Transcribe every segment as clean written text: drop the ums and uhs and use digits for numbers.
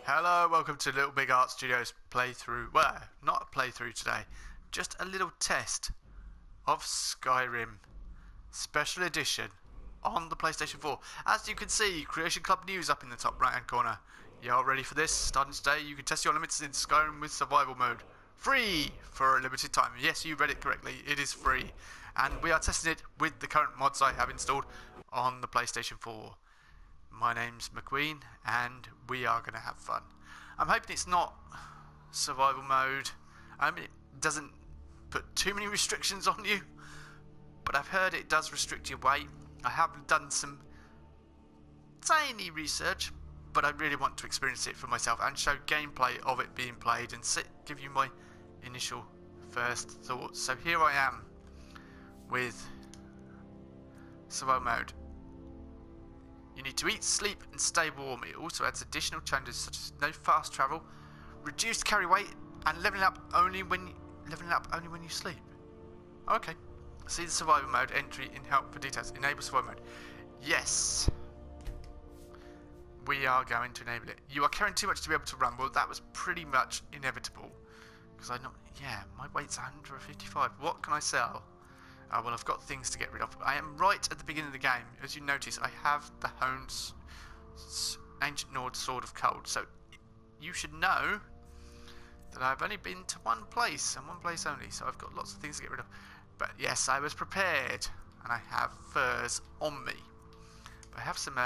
Hello, welcome to Little Big Art Studios playthrough. Well, not a playthrough today, just a little test of Skyrim Special Edition on the PlayStation 4. As you can see, Creation Club News up in the top right hand corner. You all ready for this? Starting today, you can test your limits in Skyrim with Survival Mode. Free for a limited time. Yes, you read it correctly, it is free. And we are testing it with the current mods I have installed on the PlayStation 4. My name's McQueen, and we are going to have fun. I'm hoping it's not survival mode. I mean, it doesn't put too many restrictions on you, but I've heard it does restrict your weight. I have done some tiny research, but I really want to experience it for myself and show gameplay of it being played and give you my initial first thoughts. So here I am with survival mode. You need to eat, sleep and stay warm. It also adds additional challenges such as no fast travel, reduced carry weight, and leveling up only when you sleep. Okay. See the survival mode entry in help for details. Enable survival mode. Yes. We are going to enable it. You are carrying too much to be able to run. Well, that was pretty much inevitable. Because my weight's 155. What can I sell? Well, I've got things to get rid of. I am right at the beginning of the game. As you notice, I have the Hone's Ancient Nord Sword of Cold. So you should know that I've only been to one place and one place only. So I've got lots of things to get rid of. But yes, I was prepared. And I have furs on me. But I have some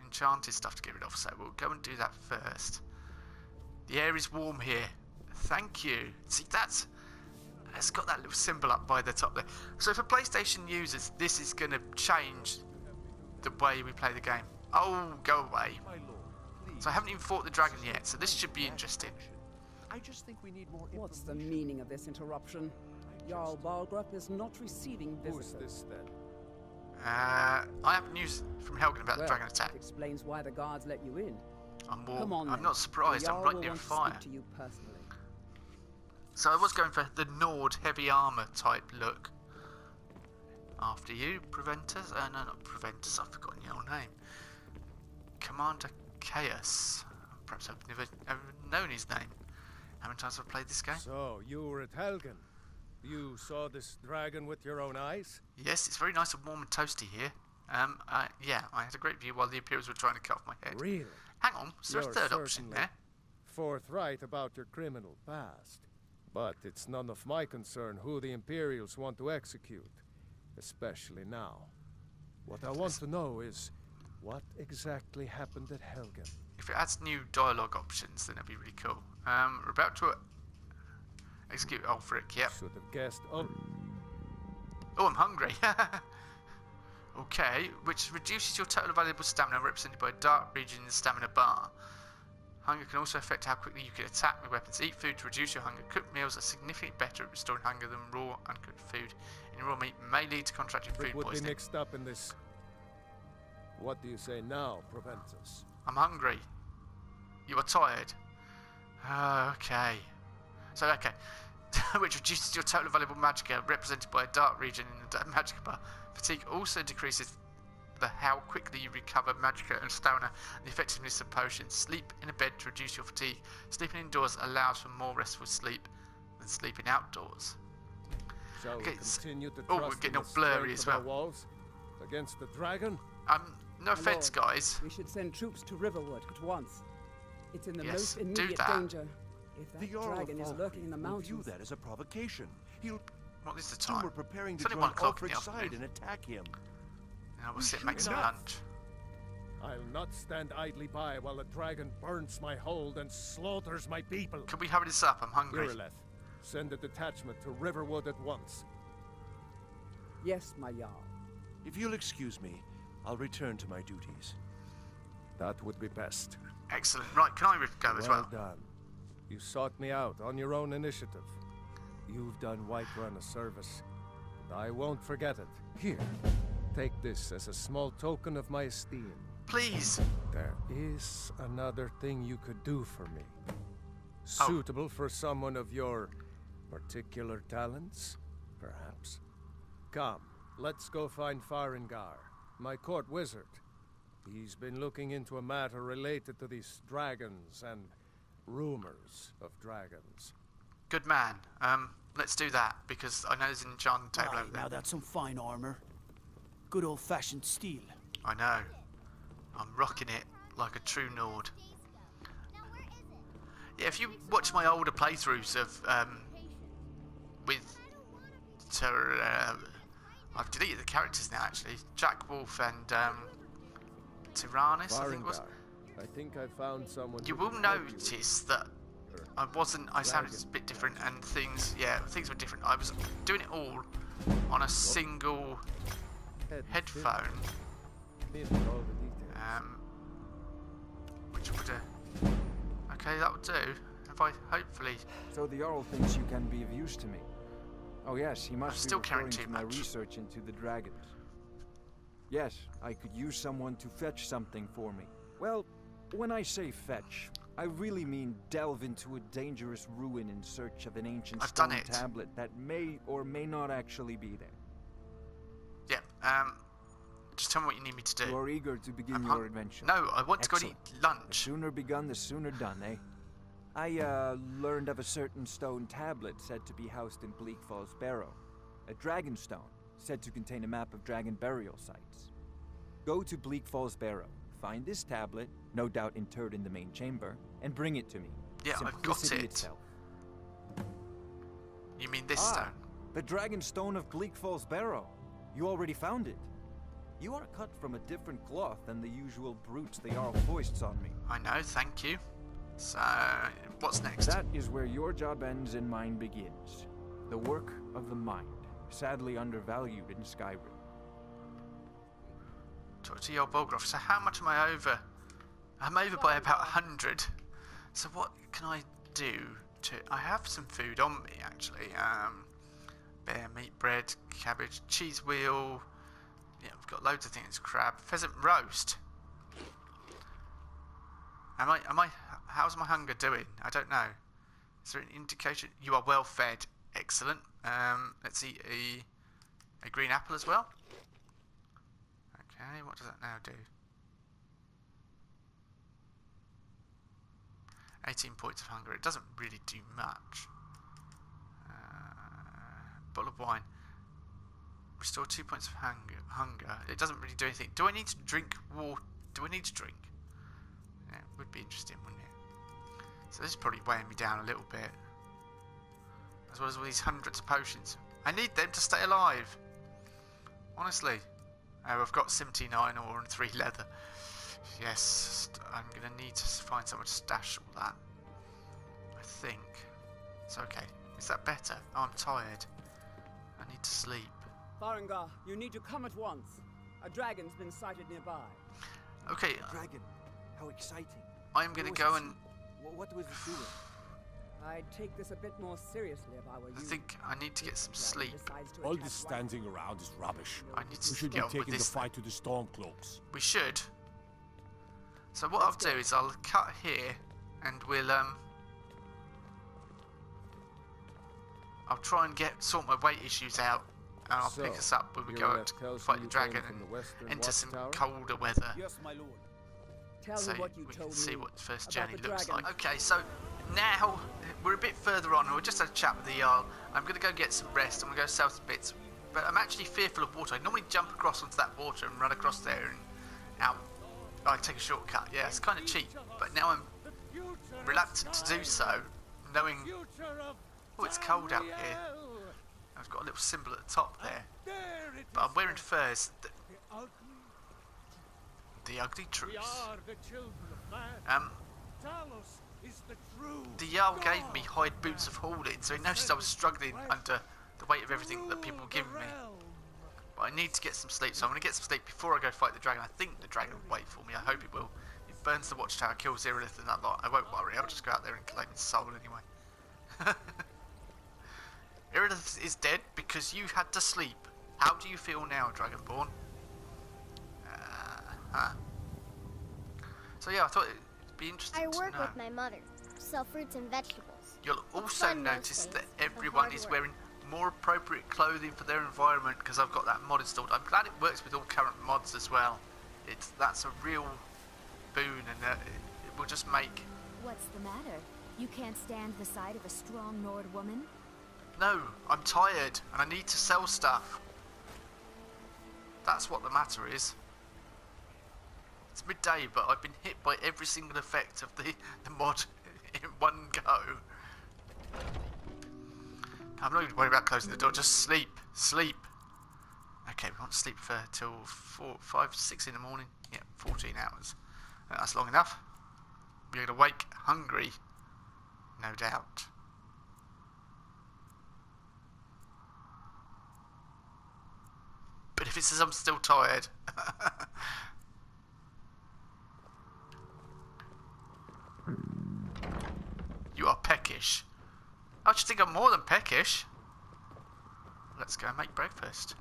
enchanted stuff to get rid of. So we'll go and do that first. The air is warm here. Thank you. See, it's got that little symbol up by the top there. So for PlayStation users, this is going to change the way we play the game. Oh, go away. So I haven't even fought the dragon yet, so this should be interesting. I just think we need more information. What's the meaning of this interruption? Jarl Balgrup is not receiving visitors. Who is this then? I have news from Helgen about the dragon attack. That explains why the guards let you in. I'm warm. Come on, I'm not surprised. I'm right near fire. To you personally. So I was going for the Nord heavy armour type look. After you, Preventers. No, not Preventers. I've forgotten your name. Commander Chaos. Perhaps I've never known his name. How many times have I played this game? So, you were at Helgen. You saw this dragon with your own eyes? Yes, it's very nice and warm and toasty here. Yeah, I had a great view while the Imperials were trying to cut off my head. Really? Hang on, is there a third option there? Forthright about your criminal past. But it's none of my concern who the Imperials want to execute, especially now. What I want to know is, what exactly happened at Helgen? If it adds new dialogue options, then that'd be really cool. We're about to execute Ulfric, yep. Should have guessed. Oh, I'm hungry. Okay, which reduces your total available stamina, represented by a dark region in the stamina bar. Hunger can also affect how quickly you can attack with weapons. Eat food to reduce your hunger. Cooked meals are significantly better at restoring hunger than raw, uncooked food. In raw meat may lead to contracting food would poisoning. be mixed up in this. What do you say now, Proventus? I'm hungry. You are tired. Okay. So, okay. Which reduces your total available magicka, represented by a dark region in the magicka bar. Fatigue also decreases how quickly you recover magicka and stamina, and the effectiveness of potions. Sleep in a bed to reduce your fatigue. Sleeping indoors allows for more restful sleep than sleeping outdoors. Shall we continue to we're getting all blurry as well. Walls against the dragon? No offense, guys. We should send troops to Riverwood at once. It's in the most do immediate that. danger. If that dragon is lurking in the mountains. View that as a provocation. What is the time? We're preparing to It's only join 1 o'clock in the Ulfric's side afternoon. and attack him. Now we'll sit and make some lunch. I'll not stand idly by while a dragon burns my hold and slaughters my people. Can we hurry this up? I'm hungry. Irileth, send a detachment to Riverwood at once. Yes, my Jarl. If you'll excuse me, I'll return to my duties. That would be best. Excellent. Right, can I go as well? Well done. You sought me out on your own initiative. You've done Whiterun a service, and I won't forget it. Here, take this as a small token of my esteem. Please. There is another thing you could do for me. Suitable for someone of your particular talents, perhaps. Come, let's go find Farengar, my court wizard. He's been looking into a matter related to these dragons and rumors of dragons. Good man. Let's do that, because I know there's an enchanted table over Right, there. now that's some fine armor. Good old-fashioned steel. I know. I'm rocking it like a true Nord. Yeah, if you watch my older playthroughs of with I've deleted the characters now actually. Jack Wolf and Tyrannus, I think it was. Varengar, I think I found someone. You who will can help you notice that I sounded a bit different, and things were different. I was doing it all on a single headphone, with all the details. which would okay, that would do. If I hopefully So the Jarl thinks you can be of use to me. Oh yes, he must still be carrying referring too to my much. research into the dragons. Yes, I could use someone to fetch something for me. Well, when I say fetch, I really mean delve into a dangerous ruin in search of an ancient I've done stone it. tablet that may or may not actually be there. yeah. Just tell me what you need me to do. You are eager to begin I'm your adventure. No, I want to go and Excellent. eat The lunch. sooner begun, the sooner done, eh? I learned of a certain stone tablet said to be housed in Bleak Falls Barrow. A dragon stone, said to contain a map of dragon burial sites. Go to Bleak Falls Barrow, find this tablet, no doubt interred in the main chamber, and bring it to me. Yeah, I've got Simplicity it. itself. You mean this stone? The dragon stone of Bleak Falls Barrow. You already found it. You are cut from a different cloth than the usual brutes the Jarl foists on me. I know, thank you. So, what's next? That is where your job ends and mine begins. The work of the mind, sadly undervalued in Skyrim. Talk to your Bolgroth. So how much am I over? I'm over by about 100. So what can I do to... I have some food on me, actually. Bear meat, bread, cabbage, cheese wheel. Yeah, I've got loads of things. Crab, pheasant roast. How's my hunger doing? I don't know. Is there an indication? You are well fed. Excellent. Let's eat a green apple as well. Okay, what does that now do? 18 points of hunger. It doesn't really do much. Bottle of wine. Restore 2 points of hunger. It doesn't really do anything. Do I need to drink water? Do I need to drink? Yeah, it would be interesting, wouldn't it? So this is probably weighing me down a little bit. As well as all these hundreds of potions. I need them to stay alive. Honestly. Oh, I've got 79 ore and 3 leather. Yes, I'm going to need to find somewhere to stash all that. I think. It's okay. Is that better? Oh, I'm tired. I need to sleep. Varengar, you need to come at once. A dragon's been sighted nearby. Okay, Dragon, how exciting. I am going to go and... What was it doing? I'd take this a bit more seriously if I were you. I think I need to get some sleep. All this standing around is rubbish. I need We to should be get on with taking the this. fight to the Stormcloaks. We should. So what I'll do is I'll cut here, and we'll I'll try and sort my weight issues out, and I'll pick us up when we go out to fight the dragon and enter some colder weather, Yes, my lord. Tell so me what you we told can see me what the first about journey the looks dragon. like. Okay, so now we're a bit further on, and we just had a chat with the Jarl. I'm going to go get some rest. I'm going to go sell some bits, but I'm actually fearful of water. I normally jump across onto that water and run across there and out. I take a shortcut. Yeah, it's kind of cheap, but now I'm reluctant to do so, knowing. Oh, it's cold out here. I've got a little symbol at the top there, but I'm wearing furs. The ugly truth. The Jarl gave me hide boots of holding, so he noticed I was struggling under the weight of everything that people were giving me. But I need to get some sleep, so I'm going to get some sleep before I go fight the dragon. I think the dragon will wait for me. I hope it will. It burns the watchtower, kills Irilith and that lot. I won't worry. I'll just go out there and claim his soul anyway. Irilith is dead because you had to sleep. How do you feel now, Dragonborn? So yeah, I thought it'd be interesting I to work know. with my mother, sell fruits and vegetables. You'll also fun most notice days, that but everyone hard is work. wearing more appropriate clothing for their environment because I've got that mod installed. I'm glad it works with all current mods as well. That's a real boon, and it will just make... What's the matter? You can't stand the sight of a strong Nord woman? No, I'm tired and I need to sell stuff. That's what the matter is. It's midday, but I've been hit by every single effect of the mod in one go. I'm not even worried about closing the door, just sleep. Sleep. Okay, we won't sleep for till 4, 5, 6 in the morning. Yeah, 14 hours. That's long enough. We're going to wake hungry, no doubt. But if it says I'm still tired... You are peckish. I just think I'm more than peckish. Let's go and make breakfast.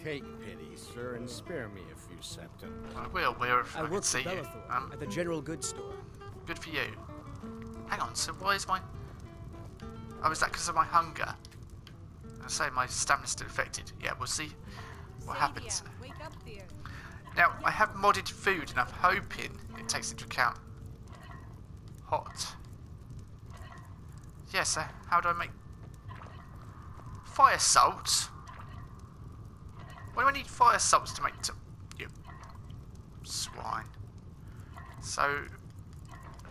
Cake pity, sir, and spare me a few septim. I will, if I can work for see you. Bellathor at the general goods store. Good for you. Hang on, so why is my... Oh, is that because of my hunger? I say my stamina's still affected. Yeah, we'll see what happens. Wake up there. Now, I have modded food, and I'm hoping it takes into account hot. Yes, how do I make... Fire salts? Why do I need fire salts to make... You swine. So...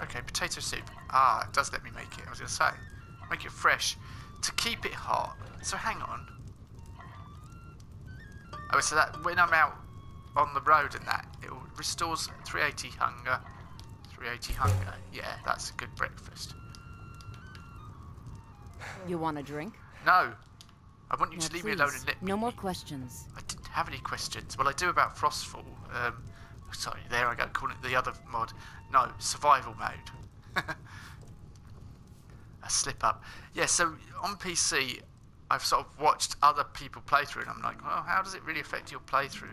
Okay, potato soup. Ah, it does let me make it, I was going to say. Make it fresh. To keep it hot. So hang on. Oh, so that when I'm out on the road and that, it restores 380 hunger. 380 hunger. Yeah, that's a good breakfast. You want a drink? No. I want you Now to leave me please, alone and let me... no more questions. I didn't have any questions. Well, I do about Frostfall. Sorry, there I go, calling it the other mod. No, Survival Mode. A slip up. Yeah, so on PC, I've sort of watched other people play through, and I'm like, well, how does it really affect your playthrough?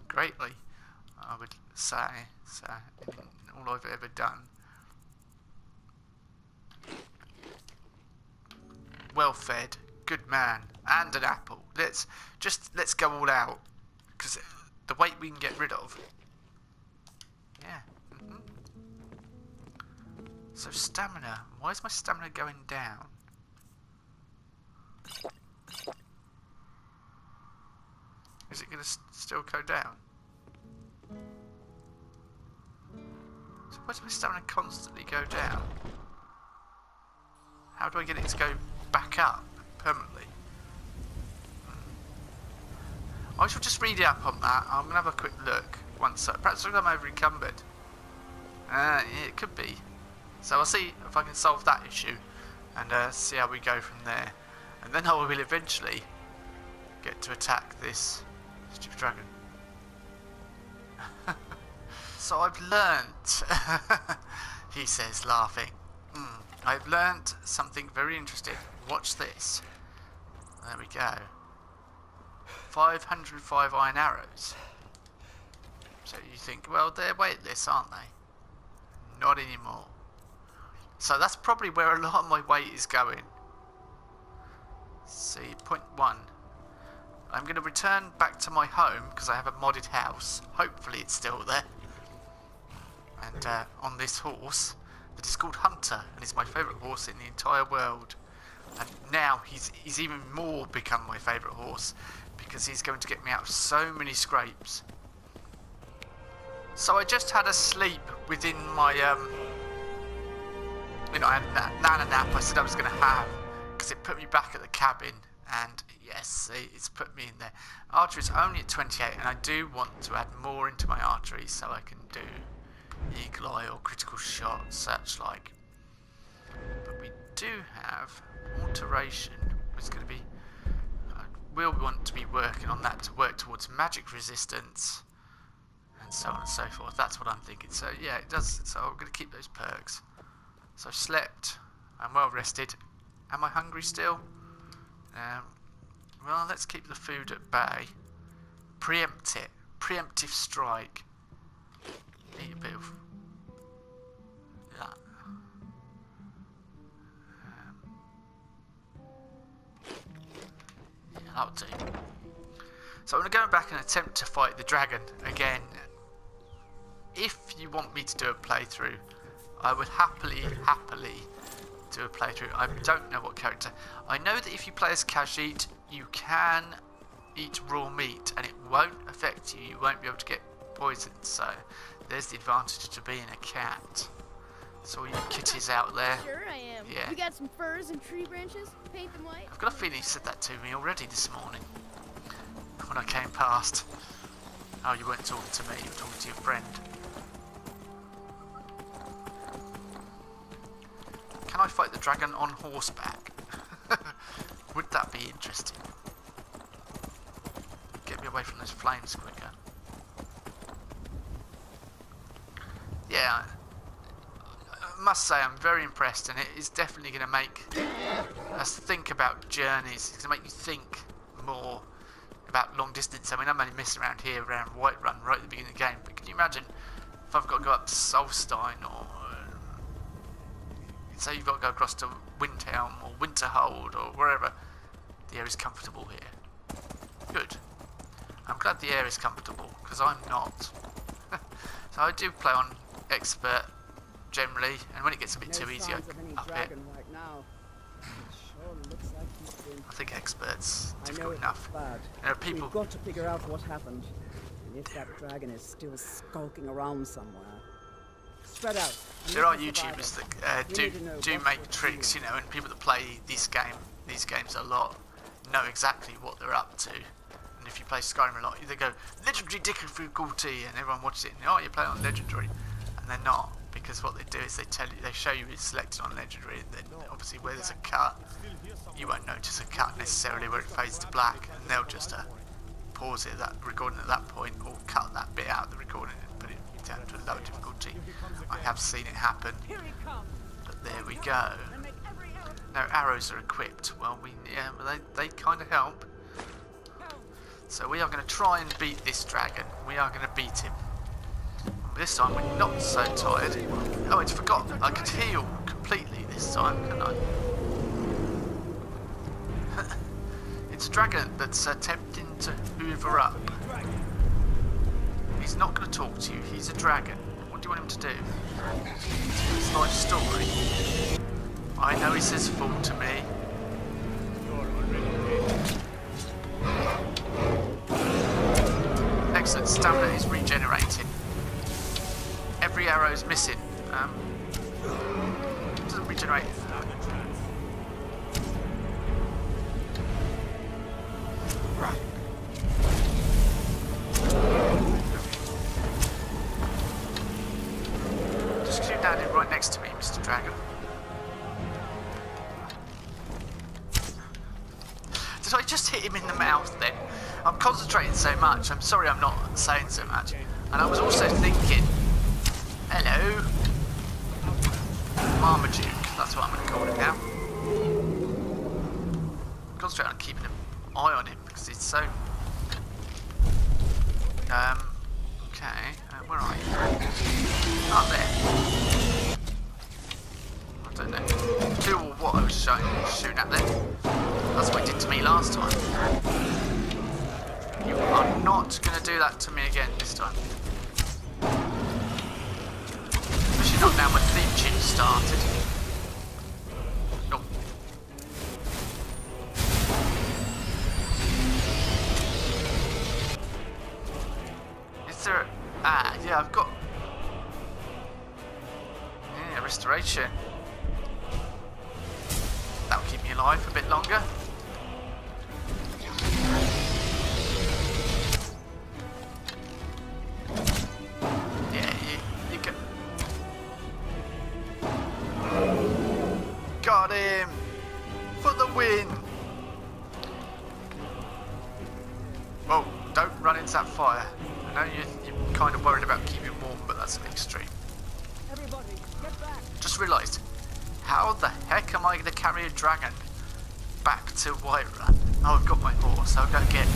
Greatly, I would say. So, in all I've ever done. Well fed, good man, and an apple. Let's go all out, because the weight we can get rid of. Yeah. So stamina. Why is my stamina going down? Is it going to still go down? So why does my stamina constantly go down? How do I get it to go back up permanently? I shall just read up on that. I'm going to have a quick look once. Perhaps I'm over encumbered. Yeah, it could be. So I'll see if I can solve that issue and see how we go from there. And then I will eventually get to attack this stupid dragon. So I've learnt, he says, laughing. I've learnt something very interesting. Watch this. There we go. 505 iron arrows. So you think, well, they're weightless, aren't they? Not anymore. So that's probably where a lot of my weight is going. See, point 1. I'm going to return back to my home because I have a modded house. Hopefully it's still there. And on this horse that is called Hunter, and is my favourite horse in the entire world. And now he's even more become my favourite horse because he's going to get me out of so many scrapes. So I just had a sleep within my I had a nap I said I was going to have, because it put me back at the cabin, and yes, see, it's put me in there. Archery is only at 28, and I do want to add more into my archery so I can do eagle eye or critical shot, such like. But we do have alteration, which is going to be, we'll want to be working on that to work towards magic resistance, and so on and so forth. That's what I'm thinking. So yeah, it does. So I'm going to keep those perks. So I've slept, I'm well rested. Am I hungry still? Well, let's keep the food at bay. Preempt it. Preemptive strike. Eat a bit of that. Yeah, that'll do. So I'm going to go back and attempt to fight the dragon again. if you want me to do a playthrough, I would happily do a playthrough. I don't know what character. I know that if you play as Khajiit, you can eat raw meat and it won't affect you. You won't be able to get poisoned. So there's the advantage to being a cat. So all you kitties out there. Sure I am. Yeah. You got some furs and tree branches? Paint them white? I've got a feeling you said that to me already this morning when I came past. Oh, you weren't talking to me, you were talking to your friend. Can I fight the dragon on horseback? Would that be interesting? Get me away from those flames quicker. Yeah, I must say I'm very impressed, and it is definitely going to make us think about journeys. It's going to make you think more about long distance. I mean, I'm only messing around here around Whiterun right at the beginning of the game, but can you imagine if I've got to go up to Solstein, or say you've got to go across to Windhelm or Winterhold or wherever. The air is comfortable here. Good. I'm glad the air is comfortable, because I'm not. So I do play on expert generally, and when it gets a bit too easy, I up it. Right now. It sure looks like he's been... I think expert's difficult it's enough. bad. There are people. We've got to figure out what happened, and if that dragon is still skulking around somewhere. Spread out. There are YouTubers that do make tricks, you know, and people that play these games a lot know exactly what they're up to. And if you play Skyrim a lot, they go legendary difficulty, and everyone watches it and oh, you play on legendary, and they're not, because what they do is they show you it's selected on legendary, and then obviously where there's a cut, you won't notice a cut necessarily where it fades to black, and they'll just pause it that recording at that point, or cut that bit out of the recording and put it down to a lower difficulty. I have seen it happen, but there we go. Now arrows are equipped. Well, they kind of help. So we are going to try and beat this dragon. We are going to beat him. This time we're not so tired. Oh, it's forgotten. I could heal completely this time, can I? It's a dragon that's attempting to hoover up. He's not going to talk to you. He's a dragon. What do you want him to do? It's life story. I know he says fool to me. Excellent. Stamina is regenerating. Every arrow is missing. Doesn't regenerate. Just shoot down him right next to me, Mr. Dragon. Did I just hit him in the mouth then? I'm concentrating so much. I'm sorry I'm not saying so much. And I was also thinking, hello, Marmaduke, that's what I'm going to call him now. Concentrate on keeping an eye on him because he's so... okay, where are you? Up there. I don't know who or what I was shooting at then. That's what it did to me last time. You are not going to do that to me again this time. Especially not now my theme tune started. Nope. Is there... ah, yeah, I've got... yeah, restoration. That'll keep me alive a bit longer. Yeah, you can... got him! For the win! Whoa, don't run into that fire. I know you're kind of worried about keeping warm, but that's an extreme. Everybody, get back. Just realised, how the heck am I going to carry a dragon back to Whiterun? Oh, I've got my horse. I'll go get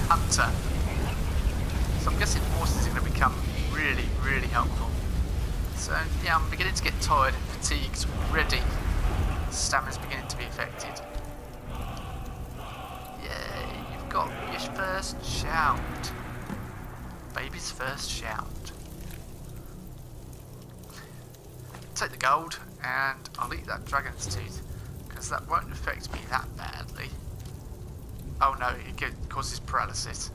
Hunter. So I'm guessing horses are going to become really, really helpful. So yeah, I'm beginning to get tired and fatigued already. Stamina's beginning to be affected. Yeah, you've got your first shout. Baby's first shout. take the gold, and I'll eat that dragon's tooth, because that won't affect me that badly. Oh no, it causes paralysis.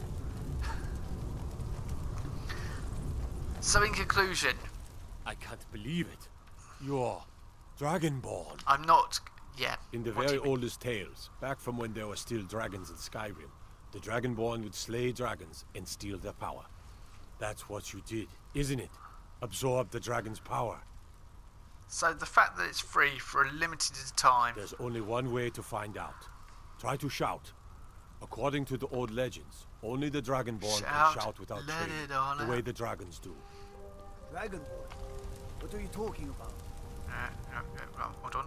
So in conclusion... I can't believe it. You're Dragonborn. I'm not... Yeah. In the very oldest tales, back from when there were still dragons in Skyrim, the Dragonborn would slay dragons and steal their power. That's what you did, isn't it? Absorb the dragon's power. So the fact that it's free for a limited time... There's only one way to find out. Try to shout. According to the old legends, only the Dragonborn can shout without training, the way the dragons do. Dragonborn? What are you talking about? Hold on.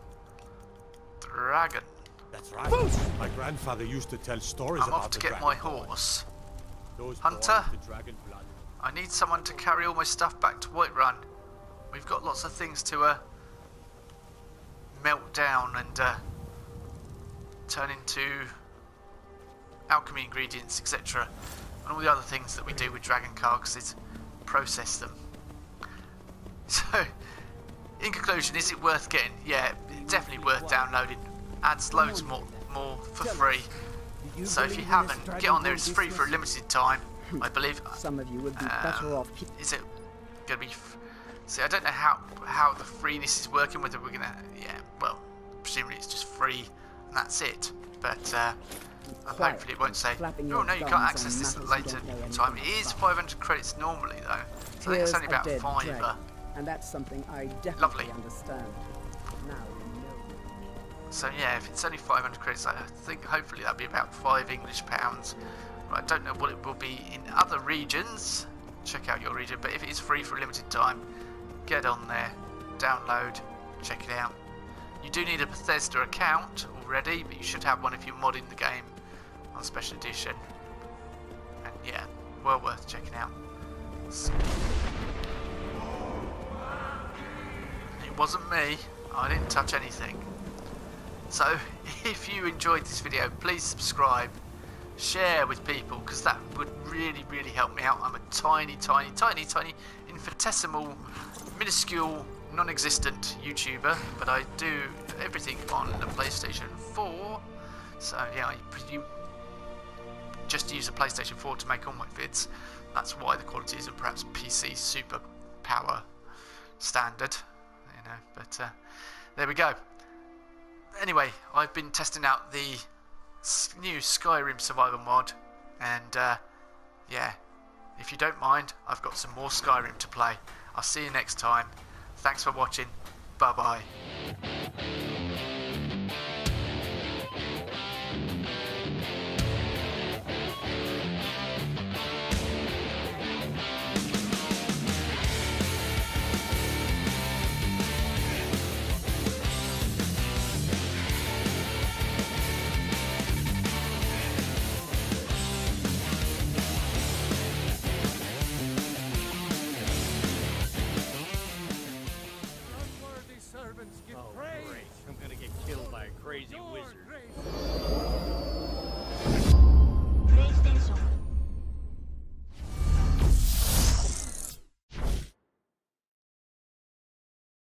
Dragon. That's right. My grandfather used to tell stories I'm about off to the get my horse. Those Hunter, the dragon blood. I need someone to carry all my stuff back to Whiterun. We've got lots of things to melt down and turn into alchemy ingredients, etc. And all the other things that we do with dragon carcasses, process them. So, in conclusion, is it worth getting? Yeah, definitely worth downloading. Adds loads more for free. So if you haven't, get on there. It's free for a limited time, I believe. Some of you would be better off. Is it gonna be? See, I don't know how the freeness is working. Whether we're gonna, yeah, well, presumably it's just free and that's it. But hopefully it won't say, oh no, you can't access this at a later time. It is 500 credits normally though. So I think it's only about £5. And that's something I definitely understand. Now you know. So yeah, if it's only 500 credits, I think hopefully that'll be about £5 English. But I don't know what it will be in other regions. Check out your region, but if it is free for a limited time, get on there, download, check it out. You do need a Bethesda account already, but you should have one if you're modding the game on Special Edition. And yeah, well worth checking out. It wasn't me, I didn't touch anything. So, if you enjoyed this video, please subscribe, share with people, because that would really, really help me out. I'm a tiny, infinitesimal, minuscule, non-existent YouTuber, but I do everything on the PlayStation 4. So, yeah, you just use a PlayStation 4 to make all my vids. That's why the quality isn't perhaps PC super power standard. But there we go. Anyway, I've been testing out the new Skyrim Survival Mod, and yeah, if you don't mind, I've got some more Skyrim to play. I'll see you next time. Thanks for watching. Bye bye. Oh, great. I'm gonna get killed by a crazy wizard.